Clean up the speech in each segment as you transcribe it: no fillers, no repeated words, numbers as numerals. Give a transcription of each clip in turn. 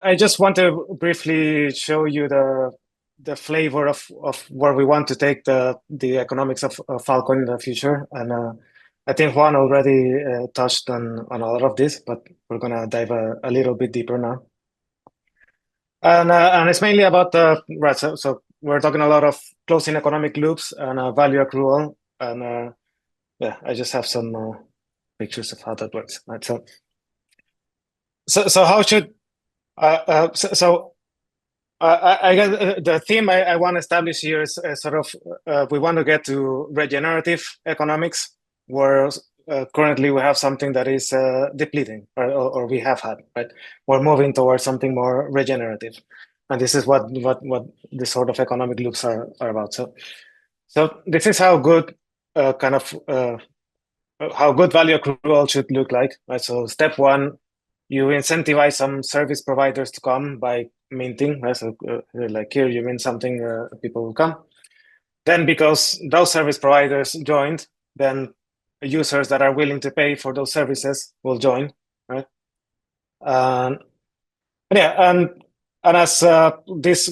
I just want to briefly show you the flavor of where we want to take the economics of Filecoin in the future. And I think Juan already touched on a lot of this, but we're gonna dive a little bit deeper now. And it's mainly about right. So we're talking a lot of closing economic loops and value accrual. And yeah, I just have some pictures of how that works. Right. So how should I guess the theme I want to establish here is sort of we want to get to regenerative economics, where currently we have something that is depleting, or we have had, right? We're moving towards something more regenerative, and this is what this sort of economic loops are about. So this is how good kind of how good value accrual should look like, right? So step one, you incentivize some service providers to come by minting, right? So like here, you mint something, people will come. Then because those service providers joined, then users that are willing to pay for those services will join, right? And yeah, and as this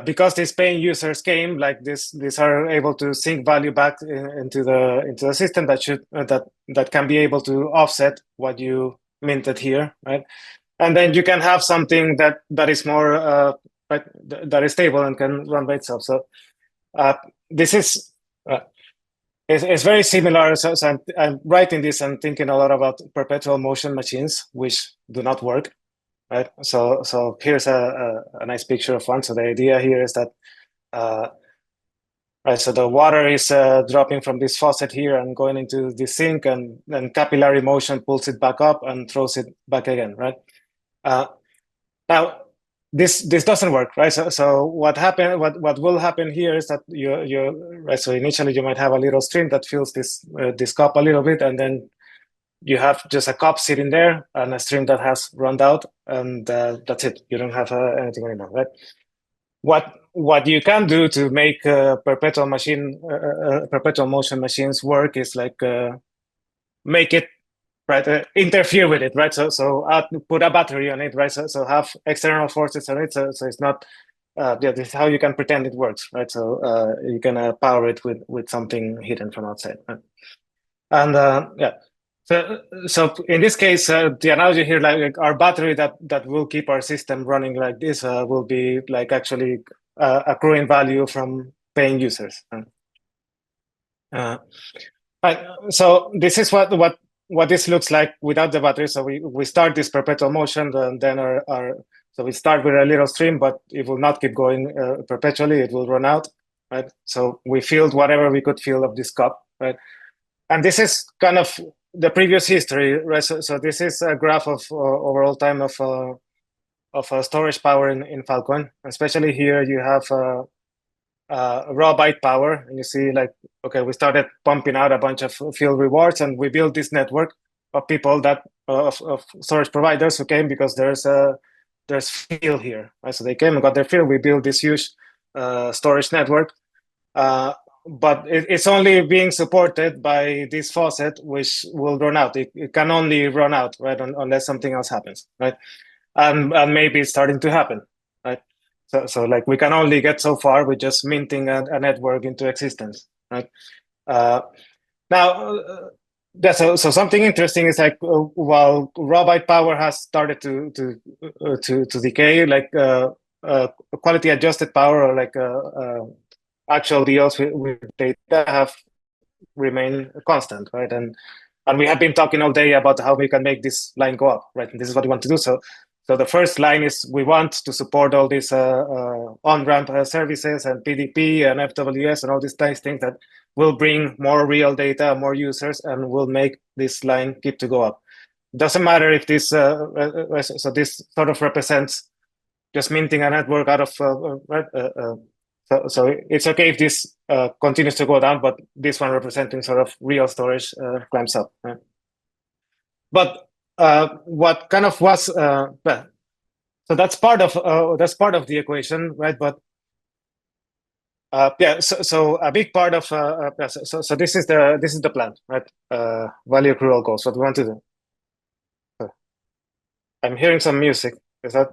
because these paying users came, like these are able to sink value back into the system that should that can be able to offset what you minted here, right? And then you can have something that is more right, that is stable and can run by itself. So this is it's very similar. So I'm writing this and thinking a lot about perpetual motion machines, which do not work, right? So here's a nice picture of one. So the idea here is that right, so the water is dropping from this faucet here and going into the sink, and then capillary motion pulls it back up and throws it back again, right? Now this doesn't work, right? So what will happen here is that you right. So initially you might have a little stream that fills this cup a little bit, and then you have just a cup sitting there and a stream that has run out, and that's it. You don't have anything anymore, right? What you can do to make perpetual motion machines work is like make it right, interfere with it, right? So put a battery on it, right? So have external forces on it. So it's not. Yeah, this is how you can pretend it works, right? So you can power it with something hidden from outside, right? And yeah. So in this case, the analogy here, like our battery that will keep our system running like this, will be like actually accruing value from paying users. Right. So this is what this looks like without the battery. So we start this perpetual motion, and then so we start with a little stream, but it will not keep going perpetually. It will run out, right? So we filled whatever we could fill of this cup, right? And this is kind of the previous history, right? So this is a graph of overall time of storage power in Filecoin. Especially here, you have raw byte power, and you see like, okay, we started pumping out a bunch of field rewards, and we built this network of people that of storage providers who came because there's field here, right? So they came and got their field. We built this huge storage network. But it's only being supported by this faucet, which will run out. It can only run out, right, unless something else happens, right? And maybe it's starting to happen, right? So like we can only get so far with just minting a network into existence, right? Now, yeah. So something interesting is like while raw byte power has started to decay, like quality adjusted power, or like actual deals with data have remained constant, right? And we have been talking all day about how we can make this line go up, right? And this is what we want to do. So the first line is we want to support all these on-ramp services and PDP and FWS and all these nice things that will bring more real data, more users, and will make this line keep to go up. Doesn't matter if this, so this sort of represents just minting a network out of so it's okay if this continues to go down, but this one representing sort of real storage climbs up. Right? But what kind of was well, so that's part of the equation, right? But yeah, so a big part of so this is the plan, right? Value accrual goals. What we want to do. I'm hearing some music. Is that?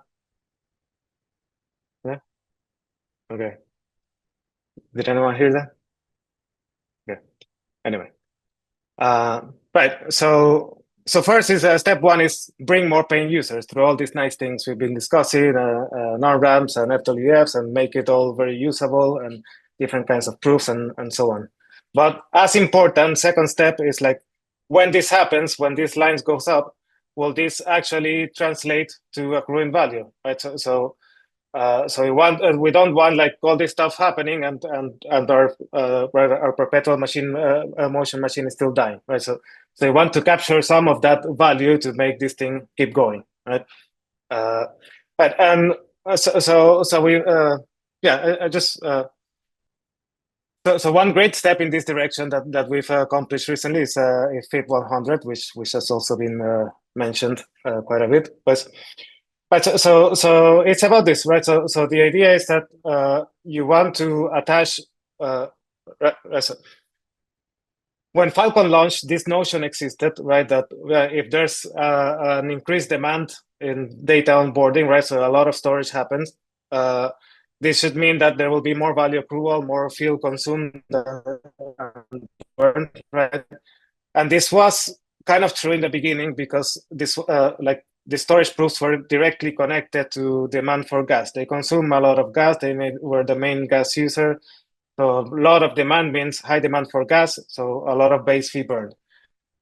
Okay. Did anyone hear that? Yeah. Anyway. Uh, right. So first is step one is bring more paying users through all these nice things we've been discussing, non-ramps and FWFs, and make it all very usable and different kinds of proofs and so on. But as important, second step is like when this happens, when these lines goes up, will this actually translate to accruing value? Right. So we don't want like all this stuff happening and our perpetual machine motion machine is still dying, right? So we want to capture some of that value to make this thing keep going, right? Uh, but and so we yeah I just so one great step in this direction that we've accomplished recently is FIP 100, which has also been mentioned quite a bit, but so it's about this, right? So the idea is that you want to attach. So when Filecoin launched, this notion existed, right? That if there's an increased demand in data onboarding, right? So a lot of storage happens. This should mean that there will be more value accrual, more fuel consumed, and burned, right? And this was kind of true in the beginning because this like the storage proofs were directly connected to demand for gas. They consume a lot of gas. Were the main gas user. So a lot of demand means high demand for gas. So a lot of base fee burned.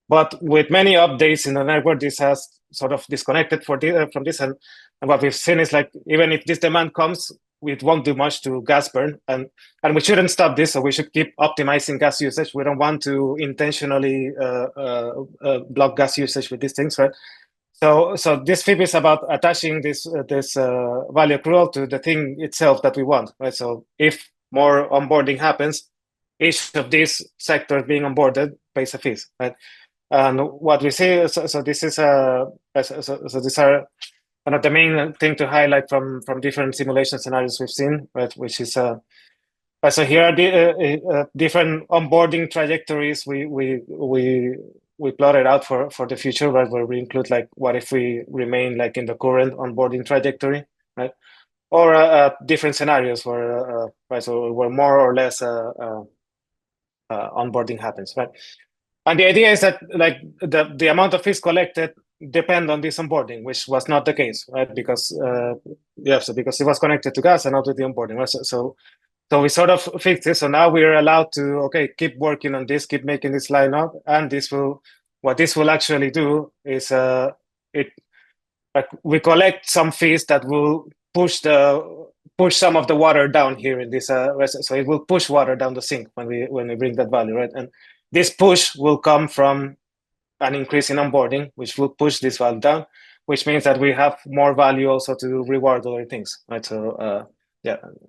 But with many updates in the network, this has sort of disconnected from this. And what we've seen is like, even if this demand comes, it won't do much to gas burn. And we shouldn't stop this. So we should keep optimizing gas usage. We don't want to intentionally block gas usage with these things, right? So this FIP is about attaching this value accrual to the thing itself that we want, right? So if more onboarding happens, each of these sectors being onboarded pays a fee, right? And what we see, so this is so these are one of the main thing to highlight from different simulation scenarios we've seen, right? Which is so here are the different onboarding trajectories we plotted out for the future, right? Where we include like what if we remain like in the current onboarding trajectory, right? Or different scenarios where right, so where more or less onboarding happens, right? And the idea is that like the amount of fees collected depend on this onboarding, which was not the case, right? Because because it was connected to gas and not to the onboarding, right? So we sort of fixed this. So now we're allowed to keep working on this, keep making this line up, and what this will actually do is it like we collect some fees that will push some of the water down here in this so it will push water down the sink when we bring that value, right? And this push will come from an increase in onboarding, which will push this value down, which means that we have more value also to reward other things, right? So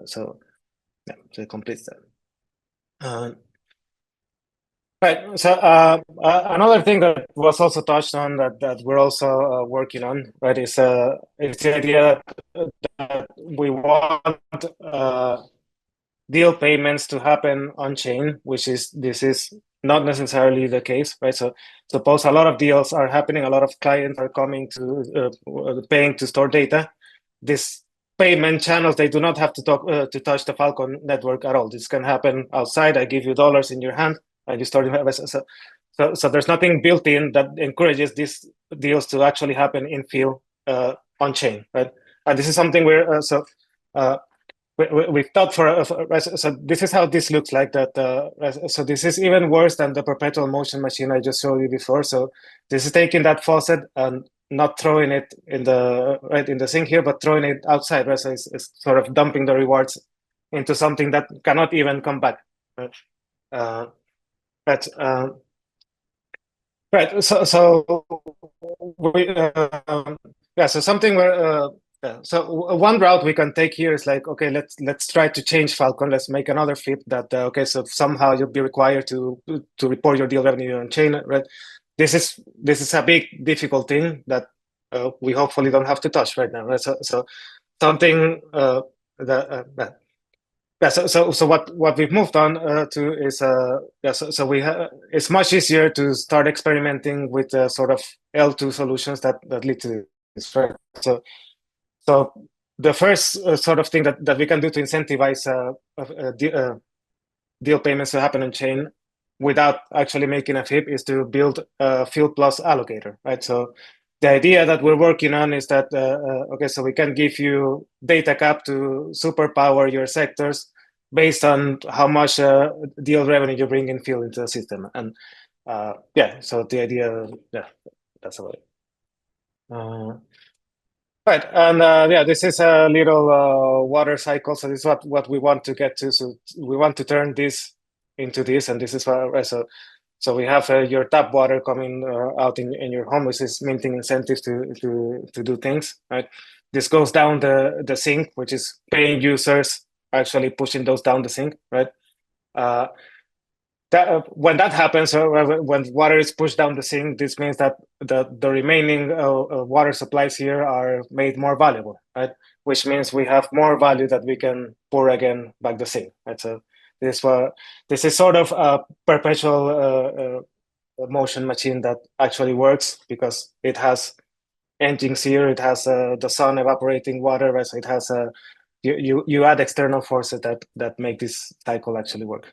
so it completes that. Right. So another thing that was also touched on that we're also working on, right, is the idea that we want deal payments to happen on chain, this is not necessarily the case, right? So suppose a lot of deals are happening, a lot of clients are coming to paying to store data. This payment channels, they do not have to touch the Falcon network at all. This can happen outside. I give you dollars in your hand and you store it. So there's nothing built in that encourages these deals to actually happen in field on chain, right? And this is something we've thought so this is how this looks like so this is even worse than the perpetual motion machine I just showed you before. So this is taking that faucet and not throwing it in the sink here, but throwing it outside, right? So it's sort of dumping the rewards into something that cannot even come back, right? But right, so we so something where so one route we can take here is like, okay, let's try to change Falcon. Let's make another flip that okay, so somehow you'll be required to report your deal revenue on chain, right? This is a big difficult thing that we hopefully don't have to touch right now, right? So something that yeah, so what we've moved on to is it's much easier to start experimenting with sort of L2 solutions that lead to this, right? So the first sort of thing that we can do to incentivize deal payments to happen on chain without actually making a FIP is to build a field plus allocator, right? So the idea that we're working on is that, okay, so we can give you data cap to superpower your sectors based on how much deal revenue you bring in field into the system. And yeah, so the idea, yeah, that's about it. Right, and yeah, this is a little water cycle. So this is what we want to get to. So we want to turn this into this, and this is what, right, so we have your tap water coming out in your home, which is minting incentives to do things, right? This goes down the sink, which is paying users actually pushing those down the sink, right? Uh, when that happens, when water is pushed down the sink, this means that the remaining water supplies here are made more valuable, right? Which means we have more value that we can pour again back the sink. Right? So this is sort of a perpetual motion machine that actually works because it has engines here, it has the sun evaporating water, right? So it has you add external forces that make this cycle actually work.